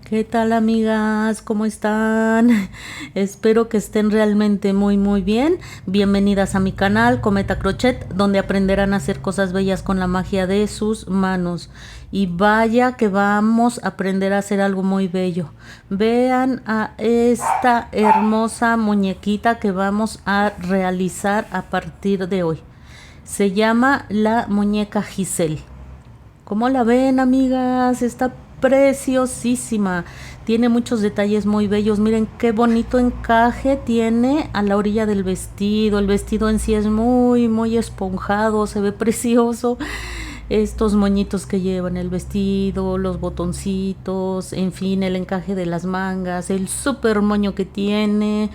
¿Qué tal, amigas? ¿Cómo están? Espero que estén realmente muy bien. Bienvenidas a mi canal Cometa Crochet, donde aprenderán a hacer cosas bellas con la magia de sus manos. Y vaya que vamos a aprender a hacer algo muy bello. Vean a esta hermosa muñequita que vamos a realizar a partir de hoy. Se llama la muñeca Giselle. ¿Cómo la ven, amigas? Está preciosísima. Tiene muchos detalles muy bellos. Miren qué bonito encaje tiene a la orilla del vestido. El vestido en sí es muy esponjado. Se ve precioso. Estos moñitos que llevan el vestido, los botoncitos, en fin, el encaje de las mangas, el súper moño que tiene.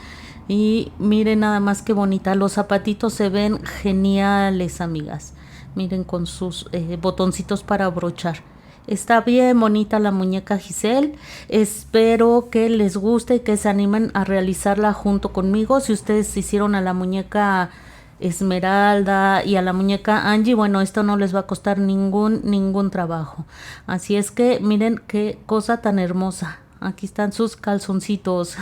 Y miren nada más qué bonita. Los zapatitos se ven geniales, amigas. Miren con sus botoncitos para brochar. Está bien bonita la muñeca Giselle. Espero que les guste y que se animen a realizarla junto conmigo. Si ustedes hicieron a la muñeca Esmeralda y a la muñeca Angie, bueno, esto no les va a costar ningún trabajo. Así es que miren qué cosa tan hermosa. Aquí están sus calzoncitos.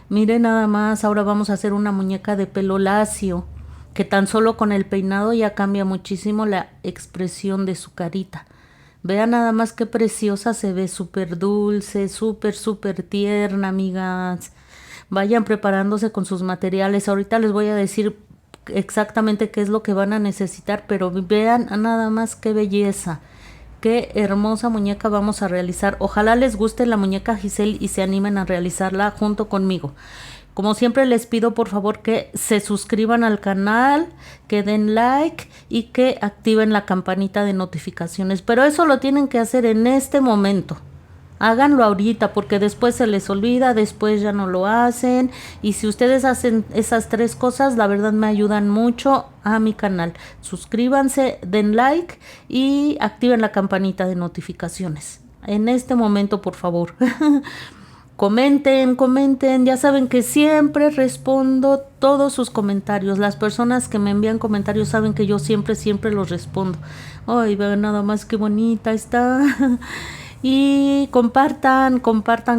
Miren nada más, ahora vamos a hacer una muñeca de pelo lacio, que tan solo con el peinado ya cambia muchísimo la expresión de su carita. Vean nada más qué preciosa se ve, súper dulce, súper tierna, amigas. Vayan preparándose con sus materiales. Ahorita les voy a decir exactamente qué es lo que van a necesitar, pero vean nada más qué belleza. Qué hermosa muñeca vamos a realizar. Ojalá les guste la muñeca Giselle y se animen a realizarla junto conmigo. Como siempre les pido por favor que se suscriban al canal, que den like y que activen la campanita de notificaciones. Pero eso lo tienen que hacer en este momento. Háganlo ahorita porque después se les olvida, después ya no lo hacen. Y si ustedes hacen esas tres cosas, la verdad me ayudan mucho a mi canal. Suscríbanse, den like y activen la campanita de notificaciones. En este momento, por favor. Comenten, ya saben que siempre respondo todos sus comentarios. Las personas que me envían comentarios saben que yo siempre los respondo. Ay, vean nada más qué bonita está. Y compartan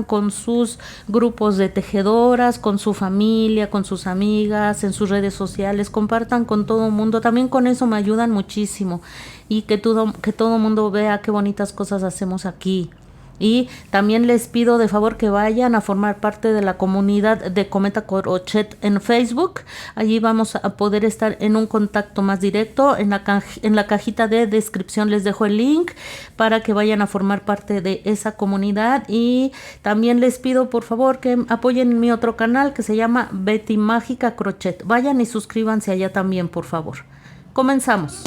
con sus grupos de tejedoras, con su familia, con sus amigas, en sus redes sociales, compartan con todo el mundo, también con eso me ayudan muchísimo y que todo mundo vea qué bonitas cosas hacemos aquí. Y también les pido de favor que vayan a formar parte de la comunidad de Cometa Crochet en Facebook. Allí vamos a poder estar en un contacto más directo. En la cajita de descripción les dejo el link para que vayan a formar parte de esa comunidad. Y también les pido por favor que apoyen mi otro canal que se llama Betty Mágica Crochet. Vayan y suscríbanse allá también, por favor. Comenzamos.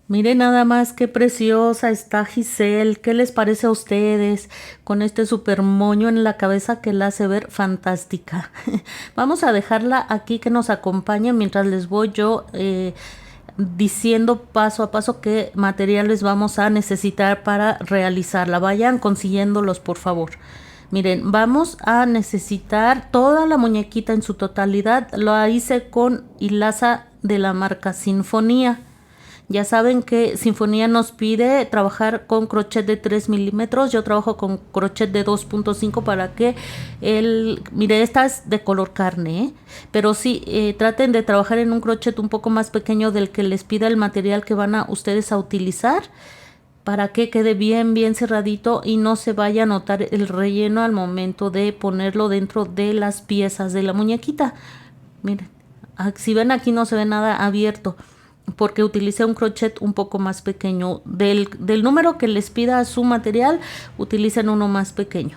Miren nada más qué preciosa está Giselle. ¿Qué les parece a ustedes con este super moño en la cabeza que la hace ver fantástica? Vamos a dejarla aquí que nos acompañe mientras les voy yo diciendo paso a paso qué materiales vamos a necesitar para realizarla. Vayan consiguiéndolos, por favor. Miren, vamos a necesitar toda la muñequita en su totalidad. Lo hice con hilaza de la marca Sinfonía. Ya saben que Sinfonía nos pide trabajar con crochet de 3 milímetros. Yo trabajo con crochet de 2.5 para que mire, esta es de color carne, ¿eh? Pero sí, traten de trabajar en un crochet un poco más pequeño del que les pida el material que van a ustedes a utilizar, para que quede bien cerradito y no se vaya a notar el relleno al momento de ponerlo dentro de las piezas de la muñequita. Miren, si ven aquí no se ve nada abierto, porque utilicé un crochet un poco más pequeño. Del número que les pida su material, utilicen uno más pequeño.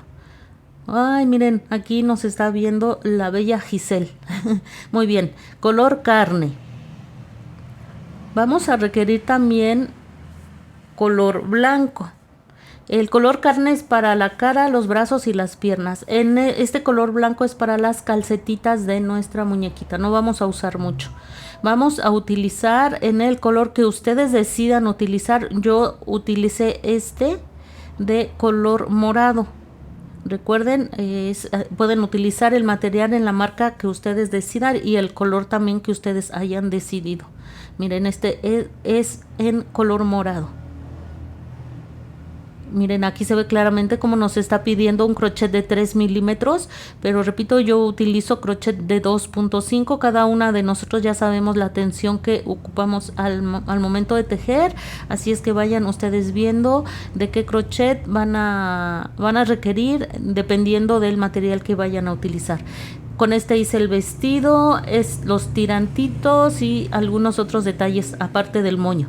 Ay, miren, aquí nos está viendo la bella Giselle. Muy bien, color carne. Vamos a requerir también color blanco. El color carne es para la cara, los brazos y las piernas. Este color blanco es para las calcetitas de nuestra muñequita. No vamos a usar mucho. Vamos a utilizar en el color que ustedes decidan utilizar. Yo utilicé este de color morado. Recuerden, pueden utilizar el material en la marca que ustedes decidan y el color también que ustedes hayan decidido. Miren, este es en color morado. Miren, aquí se ve claramente cómo nos está pidiendo un crochet de 3 milímetros, pero repito, yo utilizo crochet de 2.5. Cada una de nosotros ya sabemos la tensión que ocupamos al momento de tejer, así es que vayan ustedes viendo de qué crochet van a requerir dependiendo del material que vayan a utilizar. Con este hice el vestido, los tirantitos y algunos otros detalles aparte del moño.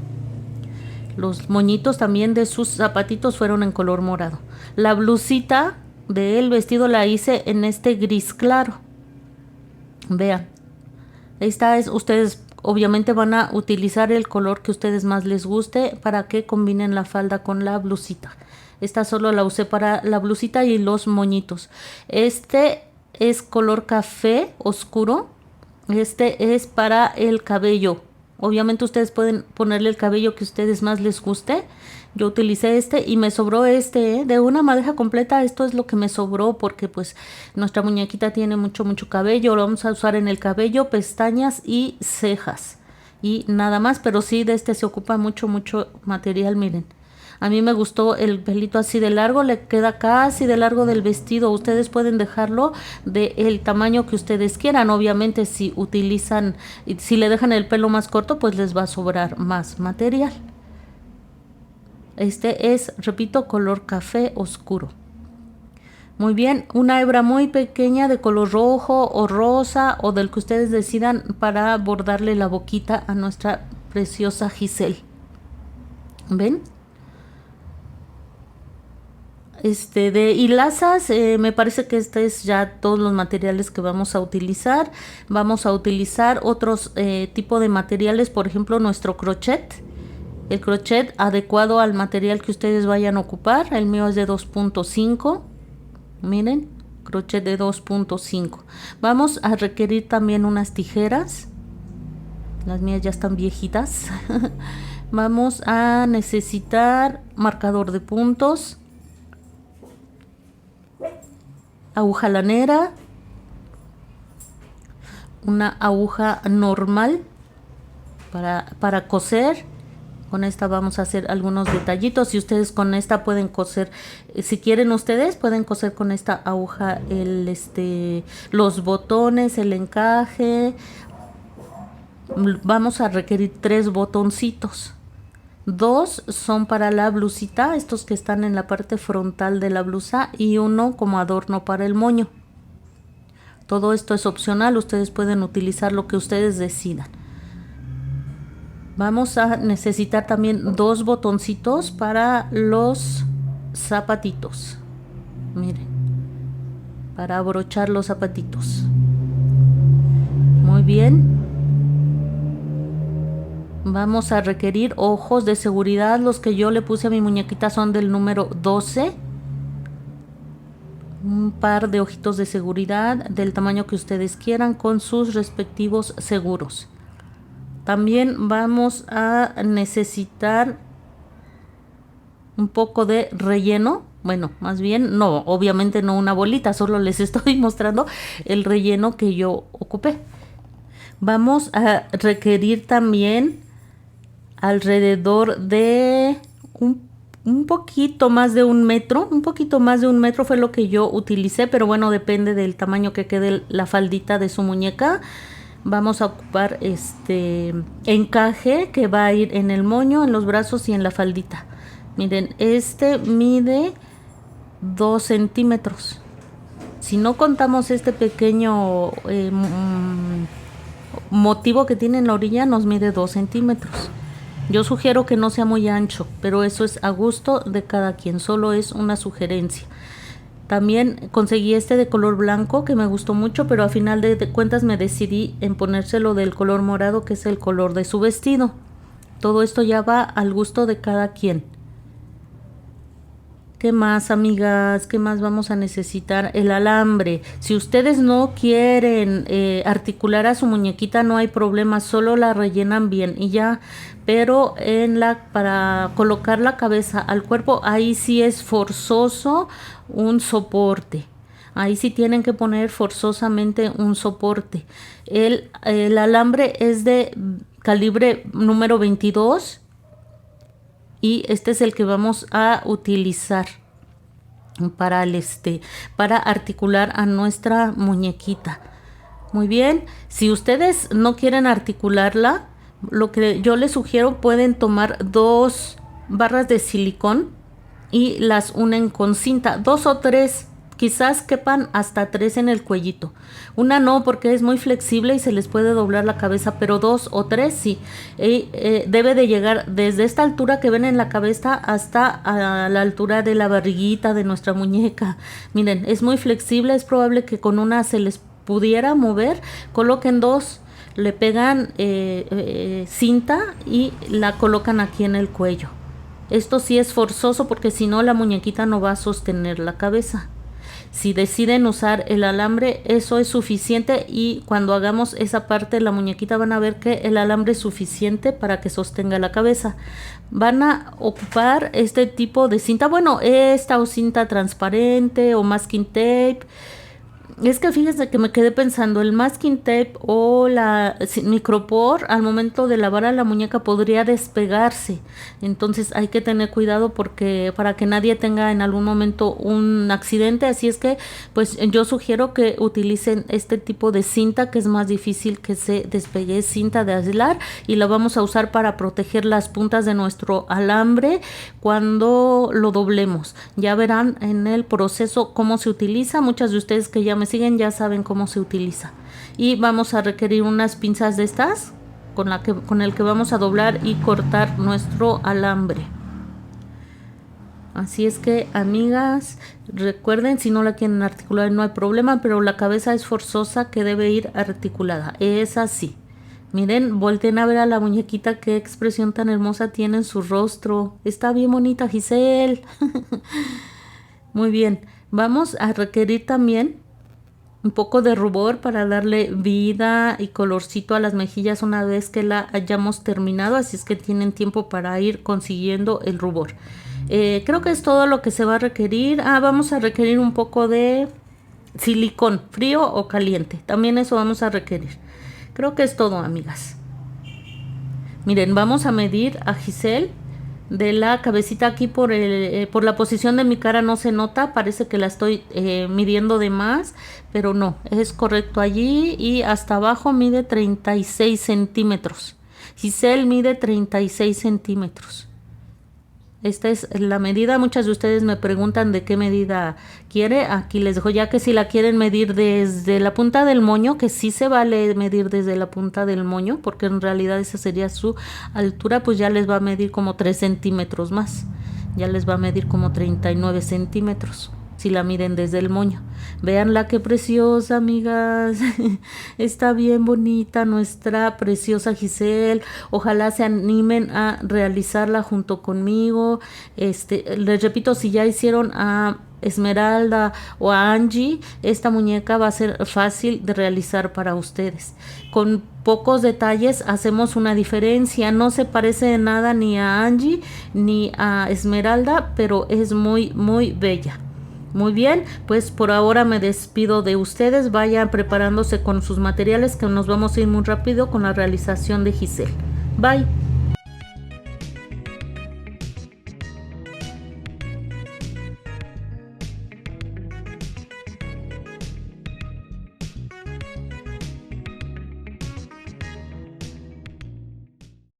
Los moñitos también de sus zapatitos fueron en color morado. La blusita del vestido la hice en este gris claro. Vean. Ustedes obviamente van a utilizar el color que ustedes más les guste para que combinen la falda con la blusita. Esta solo la usé para la blusita y los moñitos. Este es color café oscuro. Este es para el cabello. Obviamente ustedes pueden ponerle el cabello que ustedes más les guste. Yo utilicé este y me sobró de una madeja completa. Esto es lo que me sobró porque pues nuestra muñequita tiene mucho cabello. Lo vamos a usar en el cabello, pestañas y cejas. Y nada más, pero sí de este se ocupa mucho material, miren. A mí me gustó el pelito así de largo, le queda casi de largo del vestido. Ustedes pueden dejarlo del tamaño que ustedes quieran. Obviamente si le dejan el pelo más corto, pues les va a sobrar más material. Este es, repito, color café oscuro. Muy bien, una hebra muy pequeña de color rojo o rosa o del que ustedes decidan para bordarle la boquita a nuestra preciosa Giselle. ¿Ven? De hilazas, me parece que este es ya todos los materiales que vamos a utilizar. Vamos a utilizar otros tipo de materiales, por ejemplo nuestro crochet. El crochet adecuado al material que ustedes vayan a ocupar. El mío es de 2.5. Miren, crochet de 2.5. Vamos a requerir también unas tijeras. Las mías ya están viejitas. Vamos a necesitar marcador de puntos, aguja lanera, una aguja normal para coser. Con esta vamos a hacer algunos detallitos y ustedes con esta pueden coser, si quieren ustedes pueden coser con esta aguja los botones, el encaje. Vamos a requerir 3 botoncitos. 2 son para la blusita, estos que están en la parte frontal de la blusa, y uno como adorno para el moño. Todo esto es opcional, ustedes pueden utilizar lo que ustedes decidan. Vamos a necesitar también 2 botoncitos para los zapatitos. Miren, para abrochar los zapatitos. Muy bien. Vamos a requerir ojos de seguridad. Los que yo le puse a mi muñequita son del número 12. Un par de ojitos de seguridad del tamaño que ustedes quieran con sus respectivos seguros. También vamos a necesitar un poco de relleno. Bueno, más bien no, obviamente no una bolita, solo les estoy mostrando el relleno que yo ocupé. Vamos a requerir también alrededor de un poquito más de 1 metro. Un poquito más de 1 metro fue lo que yo utilicé, pero bueno, depende del tamaño que quede la faldita de su muñeca. Vamos a ocupar encaje que va a ir en el moño, en los brazos y en la faldita. Miren, mide 2 centímetros. Si no contamos este pequeño motivo que tiene en la orilla, nos mide 2 centímetros. Yo sugiero que no sea muy ancho, pero eso es a gusto de cada quien, solo es una sugerencia. También conseguí de color blanco que me gustó mucho, pero a final de cuentas me decidí en ponérselo del color morado, que es el color de su vestido. Todo esto ya va al gusto de cada quien. ¿Qué más, amigas? ¿Qué más vamos a necesitar? El alambre. Si ustedes no quieren articular a su muñequita, no hay problema, solo la rellenan bien y ya. Pero para colocar la cabeza al cuerpo, ahí sí es forzoso un soporte. Ahí sí tienen que poner forzosamente un soporte. El alambre es de calibre número 22 y este es el que vamos a utilizar para articular a nuestra muñequita. Muy bien, si ustedes no quieren articularla, lo que yo les sugiero, pueden tomar 2 barras de silicón y las unen con cinta, 2 o 3. Quizás quepan hasta 3 en el cuellito. Una no, porque es muy flexible y se les puede doblar la cabeza, pero 2 o 3 sí. Debe de llegar desde esta altura que ven en la cabeza hasta a la altura de la barriguita de nuestra muñeca. Miren, es muy flexible, es probable que con una se les pudiera mover. Coloquen 2, le pegan cinta y la colocan aquí en el cuello. Esto sí es forzoso porque si no la muñequita no va a sostener la cabeza. Si deciden usar el alambre, eso es suficiente y cuando hagamos esa parte la muñequita van a ver que el alambre es suficiente para que sostenga la cabeza. Van a ocupar este tipo de cinta, bueno, esta o cinta transparente o masking tape. Es que fíjense que me quedé pensando, el masking tape o la micropor al momento de lavar a la muñeca podría despegarse. Entonces hay que tener cuidado porque para que nadie tenga en algún momento un accidente. Así es que pues yo sugiero que utilicen este tipo de cinta que es más difícil que se despegue, cinta de aislar, y la vamos a usar para proteger las puntas de nuestro alambre cuando lo doblemos. Ya verán en el proceso cómo se utiliza. Muchas de ustedes que ya me siguen ya saben cómo se utiliza. Y vamos a requerir unas pinzas de estas con el que vamos a doblar y cortar nuestro alambre. Así es que, amigas, recuerden, si no la quieren articular no hay problema, pero la cabeza es forzosa que debe ir articulada. Es así. Miren, volteen a ver a la muñequita, qué expresión tan hermosa tiene en su rostro. Está bien bonita, Giselle. Muy bien, vamos a requerir también un poco de rubor para darle vida y colorcito a las mejillas una vez que la hayamos terminado, así es que tienen tiempo para ir consiguiendo el rubor. Creo que es todo lo que se va a requerir. Vamos a requerir un poco de silicón, frío o caliente, también eso vamos a requerir. Creo que es todo, amigas. Miren, vamos a medir a Giselle de la cabecita aquí por la posición de mi cara no se nota, parece que la estoy midiendo de más, pero no, es correcto allí, y hasta abajo mide 36 centímetros. Giselle mide 36 centímetros. Esta es la medida. Muchas de ustedes me preguntan de qué medida quiere. Aquí les dejo, ya que si la quieren medir desde la punta del moño, que sí se vale medir desde la punta del moño, porque en realidad esa sería su altura, pues ya les va a medir como 3 centímetros más. Ya les va a medir como 39 centímetros. Si la miden desde el moño. Veanla qué preciosa, amigas. Está bien bonita nuestra preciosa Giselle. Ojalá se animen a realizarla junto conmigo. Les repito, si ya hicieron a Esmeralda o a Angie, esta muñeca va a ser fácil de realizar para ustedes. Con pocos detalles hacemos una diferencia. No se parece de nada ni a Angie ni a Esmeralda, pero es muy, muy bella. Muy bien, pues por ahora me despido de ustedes. Vayan preparándose con sus materiales, que nos vamos a ir muy rápido con la realización de Giselle. Bye.